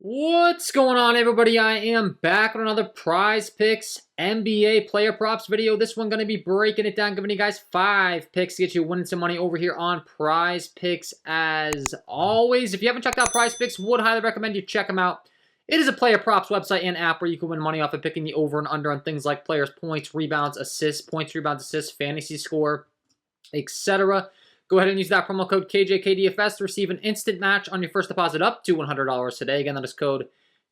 What's going on, everybody? I am back with another Prize Picks NBA player props video. This one going to be breaking it down, giving you guys 5 picks to get you winning some money over here on Prize Picks. As always, if you haven't checked out Prize Picks, would highly recommend you check them out. It is a player props website and app where you can win money off of picking the over and under on things like players' points, rebounds, assists, fantasy score, etc. Go ahead and use that promo code KJK DFS to receive an instant match on your first deposit up to $100 today. Again, that is code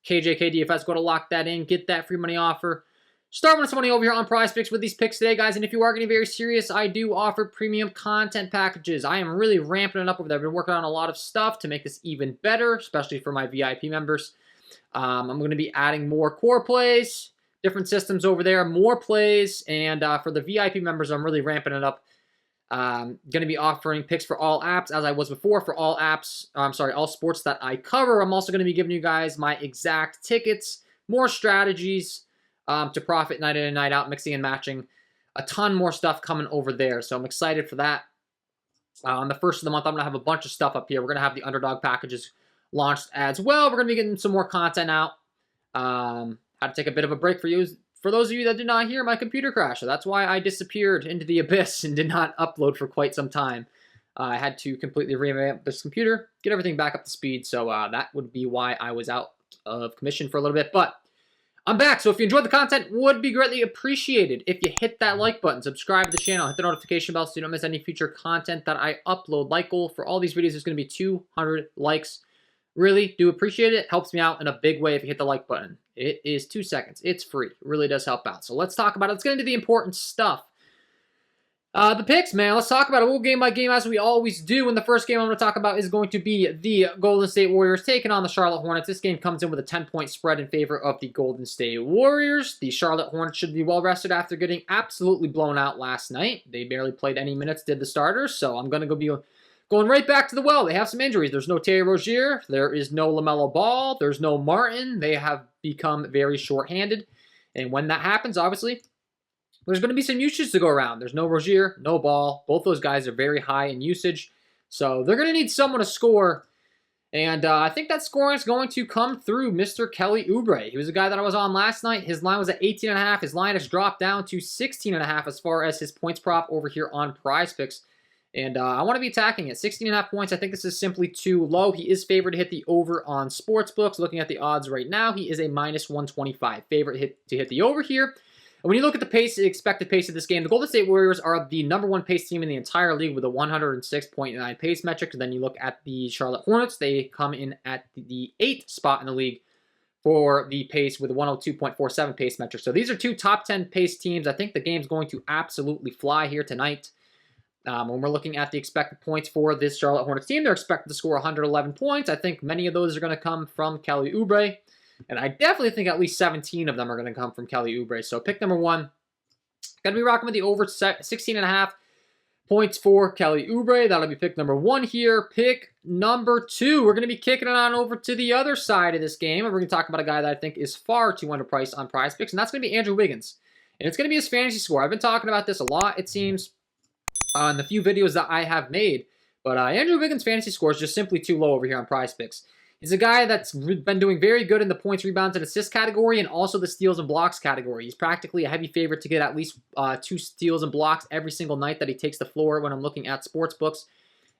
KJK DFS. Go to lock that in, get that free money offer. Start winning some money over here on Prize Picks with these picks today, guys. And if you are getting very serious, I do offer premium content packages. I am really ramping it up over there. I've been working on a lot of stuff to make this even better, especially for my VIP members. I'm going to be adding more core plays, different systems over there, more plays. And for the VIP members, I'm really ramping it up. Going to be offering picks for all apps, as I was before, for all apps, all sports that I cover. I'm also going to be giving you guys my exact tickets, more strategies to profit night in and night out, mixing and matching. A ton more stuff coming over there, so I'm excited for that. On the first of the month, I'm going to have a bunch of stuff up here. We're going to have the underdog packages launched as well. We're going to be getting some more content out. Had to take a bit of a break for you. For those of you that did not hear, my computer crashed. So that's why I disappeared into the abyss and did not upload for quite some time. I had to completely revamp this computer, get everything back up to speed. So that would be why I was out of commission for a little bit. But I'm back. So if you enjoyed the content, would be greatly appreciated if you hit that like button, subscribe to the channel, hit the notification bell so you don't miss any future content that I upload. Like goal for all these videos is going to be 200 likes. Really do appreciate it. Helps me out in a big way if you hit the like button. It is 2 seconds. It's free. It really does help out. So let's talk about it. Let's get into the important stuff. The picks, man. Let's talk about it. We'll go game by game as we always do. And the first game I'm going to talk about is going to be the Golden State Warriors taking on the Charlotte Hornets. This game comes in with a 10-point spread in favor of the Golden State Warriors. The Charlotte Hornets should be well rested after getting absolutely blown out last night. They barely played any minutes, did the starters. So I'm going to be going right back to the well. They have some injuries. There's no Terry Rozier. There is no LaMelo Ball. There's no Martin. They have become very short-handed. And when that happens, obviously, there's going to be some usage to go around. There's no Rozier, no Ball. Both those guys are very high in usage. So they're going to need someone to score. And I think that scoring is going to come through Mr. Kelly Oubre. He was a guy that I was on last night. His line was at 18.5. His line has dropped down to 16.5 as far as his points prop over here on Prize Picks. And I want to be attacking it. 16.5 points. I think this is simply too low. He is favored to hit the over on sportsbooks. Looking at the odds right now, he is a -125. Favorite to hit the over here. And when you look at the pace, the expected pace of this game, the Golden State Warriors are the #1 pace team in the entire league with a 106.9 pace metric. And then you look at the Charlotte Hornets, they come in at the 8th spot in the league for the pace with a 102.47 pace metric. So these are two top 10 pace teams. I think the game's going to absolutely fly here tonight. When we're looking at the expected points for this Charlotte Hornets team, they're expected to score 111 points. I think many of those are going to come from Kelly Oubre. And I definitely think at least 17 of them are going to come from Kelly Oubre. So pick number 1. Going to be rocking with the over 16.5 points for Kelly Oubre. That'll be pick number 1 here. Pick number 2. We're going to be kicking it on over to the other side of this game. And we're going to talk about a guy that I think is far too underpriced on Prize Picks. And that's going to be Andrew Wiggins. And it's going to be his fantasy score. I've been talking about this a lot, it seems, in the few videos that I have made. But Andrew Wiggins' fantasy score is just simply too low over here on Prize Picks. He's a guy that's been doing very good in the points, rebounds, and assists category, and also the steals and blocks category. He's practically a heavy favorite to get at least 2 steals and blocks every single night that he takes the floor when I'm looking at sports books.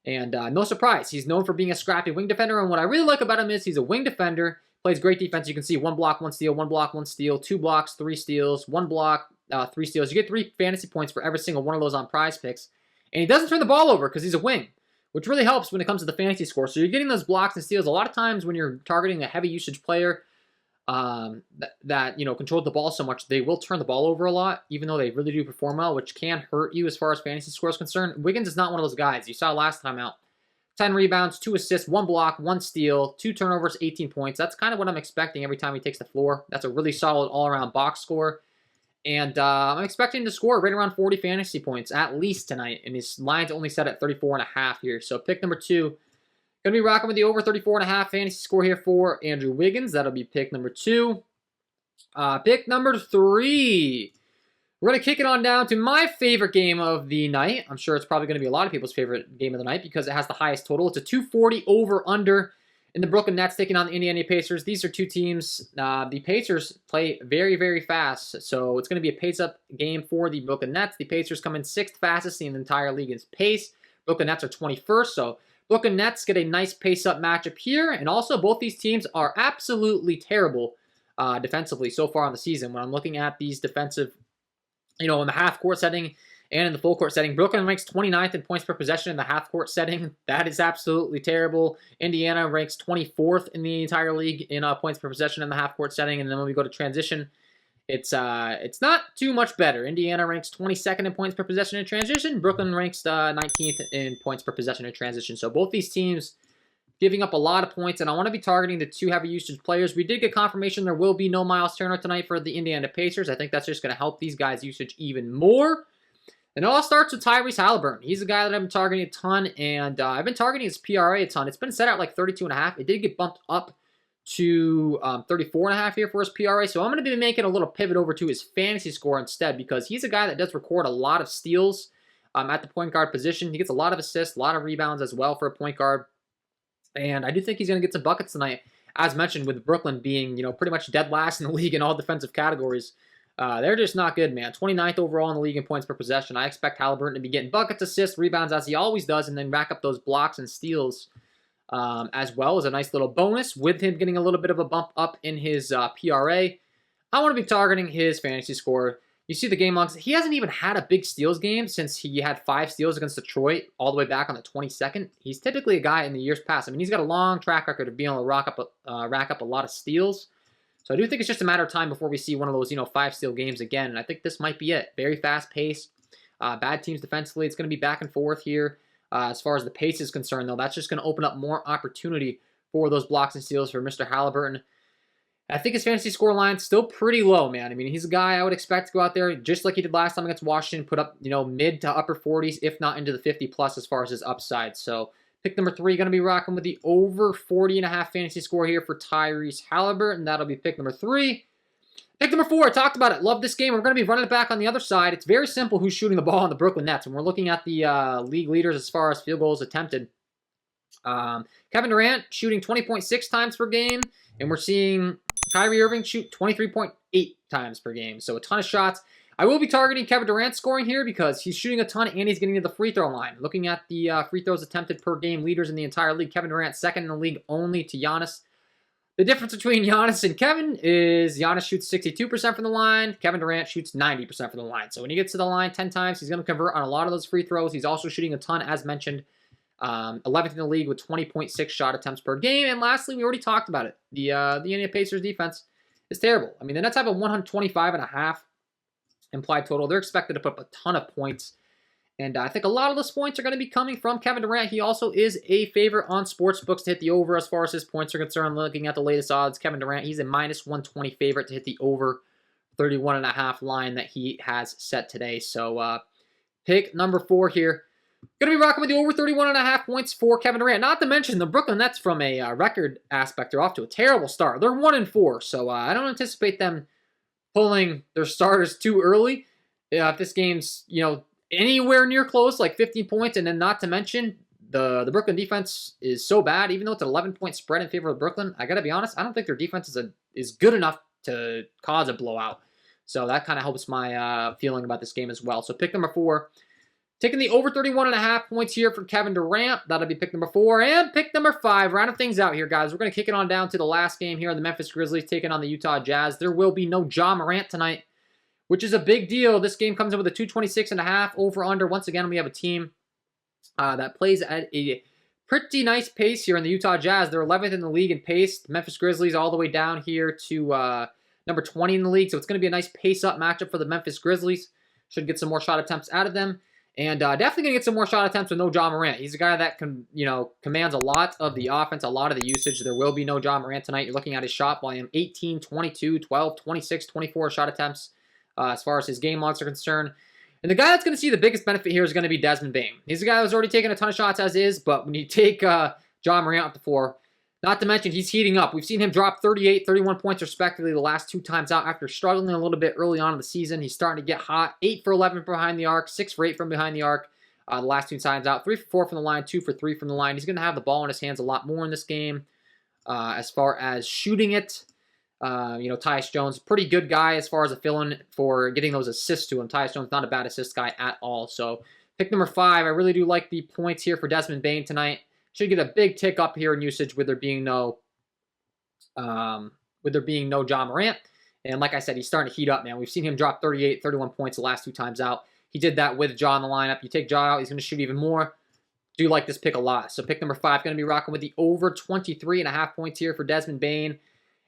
And no surprise, he's known for being a scrappy wing defender. And what I really like about him is he's a wing defender, plays great defense. You can see 1 block, 1 steal, 1 block, 1 steal, 2 blocks, 3 steals, 1 block, 3 steals. You get 3 fantasy points for every single one of those on Prize Picks. And he doesn't turn the ball over because he's a wing, which really helps when it comes to the fantasy score. So you're getting those blocks and steals. A lot of times when you're targeting a heavy usage player that controls the ball so much, they will turn the ball over a lot, even though they really do perform well, which can hurt you as far as fantasy score is concerned. Wiggins is not one of those guys. You saw last time out. 10 rebounds, 2 assists, 1 block, 1 steal, 2 turnovers, 18 points. That's kind of what I'm expecting every time he takes the floor. That's a really solid all-around box score. And I'm expecting to score right around 40 fantasy points at least tonight. And his line's only set at 34.5 here. So pick number 2. Going to be rocking with the over 34.5 fantasy score here for Andrew Wiggins. That'll be pick number 2. Pick number 3. We're going to kick it on down to my favorite game of the night. I'm sure it's probably going to be a lot of people's favorite game of the night because it has the highest total. It's a 240 over-under. In the Brooklyn Nets taking on the Indiana Pacers, these are two teams. The Pacers play very, very fast, so it's going to be a pace-up game for the Brooklyn Nets. The Pacers come in 6th fastest in the entire league in pace. Brooklyn Nets are 21st, so Brooklyn Nets get a nice pace-up matchup here, and also both these teams are absolutely terrible defensively so far in the season. When I'm looking at these defensive, in the half-court setting and in the full-court setting, Brooklyn ranks 29th in points per possession in the half-court setting. That is absolutely terrible. Indiana ranks 24th in the entire league in points per possession in the half-court setting. And then when we go to transition, it's not too much better. Indiana ranks 22nd in points per possession in transition. Brooklyn ranks 19th in points per possession in transition. So both these teams giving up a lot of points, and I want to be targeting the two heavy usage players. We did get confirmation there will be no Miles Turner tonight for the Indiana Pacers. I think that's just going to help these guys' usage even more. And it all starts with Tyrese Halliburton. He's a guy that I've been targeting a ton, and I've been targeting his PRA a ton. It's been set at like 32.5. It did get bumped up to 34.5 here for his PRA, so I'm going to be making a little pivot over to his fantasy score instead, because he's a guy that does record a lot of steals at the point guard position. He gets a lot of assists, a lot of rebounds as well for a point guard, and I do think he's going to get some buckets tonight, as mentioned, with Brooklyn being pretty much dead last in the league in all defensive categories. They're just not good, man. 29th overall in the league in points per possession. I expect Halliburton to be getting buckets, assists, rebounds, as he always does, and then rack up those blocks and steals as well as a nice little bonus, with him getting a little bit of a bump up in his PRA. I want to be targeting his fantasy score. You see the game logs. He hasn't even had a big steals game since he had 5 steals against Detroit all the way back on the 22nd. He's typically a guy in the years past. I mean, he's got a long track record of being able to rack up a lot of steals. So I do think it's just a matter of time before we see one of those, 5-steal games again. And I think this might be it. Very fast pace. Bad teams defensively. It's going to be back and forth here. As far as the pace is concerned, though, that's just going to open up more opportunity for those blocks and steals for Mr. Halliburton. I think his fantasy score line's still pretty low, man. I mean, he's a guy I would expect to go out there, just like he did last time against Washington, put up, mid to upper 40s, if not into the 50+ as far as his upside. So pick number 3, going to be rocking with the over 40.5 fantasy score here for Tyrese Halliburton. That'll be pick number 3. Pick number 4, I talked about it. Love this game. We're going to be running it back on the other side. It's very simple who's shooting the ball on the Brooklyn Nets. When we're looking at the league leaders as far as field goals attempted, Kevin Durant shooting 20.6 times per game, and we're seeing Kyrie Irving shoot 23.8 times per game. So a ton of shots. I will be targeting Kevin Durant scoring here because he's shooting a ton and he's getting to the free throw line. Looking at the free throws attempted per game leaders in the entire league, Kevin Durant second in the league only to Giannis. The difference between Giannis and Kevin is Giannis shoots 62% from the line. Kevin Durant shoots 90% from the line. So when he gets to the line 10 times, he's going to convert on a lot of those free throws. He's also shooting a ton, as mentioned. 11th in the league with 20.6 shot attempts per game. And lastly, we already talked about it. The Indiana Pacers defense is terrible. I mean, the Nets have a 125.5 implied total. They're expected to put up a ton of points. And I think a lot of those points are going to be coming from Kevin Durant. He also is a favorite on sportsbooks to hit the over as far as his points are concerned. Looking at the latest odds, Kevin Durant, he's a minus 120 favorite to hit the over 31.5 line that he has set today. So pick number 4 here. Going to be rocking with the over 31.5 points for Kevin Durant. Not to mention the Brooklyn Nets from a record aspect are off to a terrible start. They're 1-4, so I don't anticipate them pulling their starters too early. If this game's anywhere near close, like 15 points, and then not to mention the Brooklyn defense is so bad. Even though it's an 11-point spread in favor of Brooklyn, I got to be honest, I don't think their defense is good enough to cause a blowout. So that kind of helps my feeling about this game as well. So pick number 4. Taking the over 31.5 points here for Kevin Durant. That'll be pick number 4. And pick number 5. Rounding things out here, guys. We're going to kick it on down to the last game here. The Memphis Grizzlies taking on the Utah Jazz. There will be no Ja Morant tonight, which is a big deal. This game comes in with a 226.5 over-under. Once again, we have a team that plays at a pretty nice pace here in the Utah Jazz. They're 11th in the league in pace. The Memphis Grizzlies all the way down here to number 20 in the league. So it's going to be a nice pace-up matchup for the Memphis Grizzlies. Should get some more shot attempts out of them. And definitely going to get some more shot attempts with no Ja Morant. He's a guy that commands a lot of the offense, a lot of the usage. There will be no Ja Morant tonight. You're looking at his shot volume, 18, 22, 12, 26, 24 shot attempts as far as his game logs are concerned. And the guy that's going to see the biggest benefit here is going to be Desmond Bane. He's a guy who's already taken a ton of shots as is, but when you take Ja Morant off the floor, not to mention he's heating up. We've seen him drop 38, 31 points respectively the last 2 times out after struggling a little bit early on in the season. He's starting to get hot. 8 for 11 from behind the arc, 6 for 8 from behind the arc the last 2 times out. 3 for 4 from the line, 2 for 3 from the line. He's going to have the ball in his hands a lot more in this game. as far as shooting it. You know, Tyus Jones, pretty good guy as far as a fill-in for getting those assists to him. Tyus Jones, not a bad assist guy at all. So pick number 5, I really do like the points here for Desmond Bane tonight. Should get a big tick up here in usage with there being no Ja Morant. And like I said, he's starting to heat up, man. We've seen him drop 38, 31 points the last 2 times out. He did that with Ja in the lineup. You take Ja out, he's going to shoot even more. Do like this pick a lot. So pick number 5, going to be rocking with the over 23.5 points here for Desmond Bane.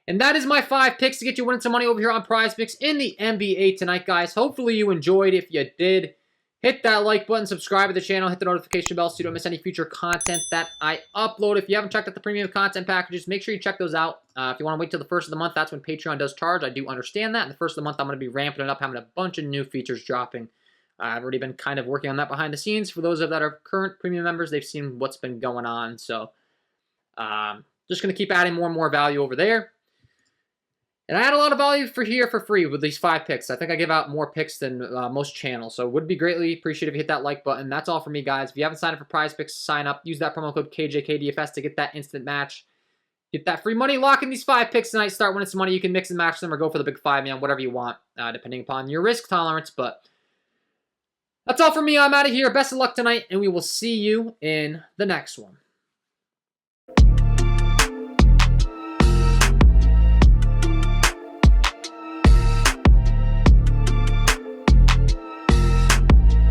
And that is my 5 picks to get you winning some money over here on Prizepicks in the NBA tonight, guys. Hopefully you enjoyed. If you did, hit that like button, subscribe to the channel, hit the notification bell so you don't miss any future content that I upload. If you haven't checked out the premium content packages, make sure you check those out. If you want to wait till the first of the month, that's when Patreon does charge. I do understand that. In the first of the month, I'm going to be ramping it up, having a bunch of new features dropping. I've already been kind of working on that behind the scenes. For those that are current premium members, they've seen what's been going on. So just going to keep adding more and more value over there. And I had a lot of value for here for free with these 5 picks. I think I give out more picks than most channels. So would be greatly appreciated if you hit that like button. That's all for me, guys. If you haven't signed up for Prizepicks, sign up. Use that promo code KJK DFS to get that instant match. Get that free money. Lock in these 5 picks tonight. Start winning some money. You can mix and match them or go for the big 5, man. Whatever you want, depending upon your risk tolerance. But that's all for me. I'm out of here. Best of luck tonight, and we will see you in the next one.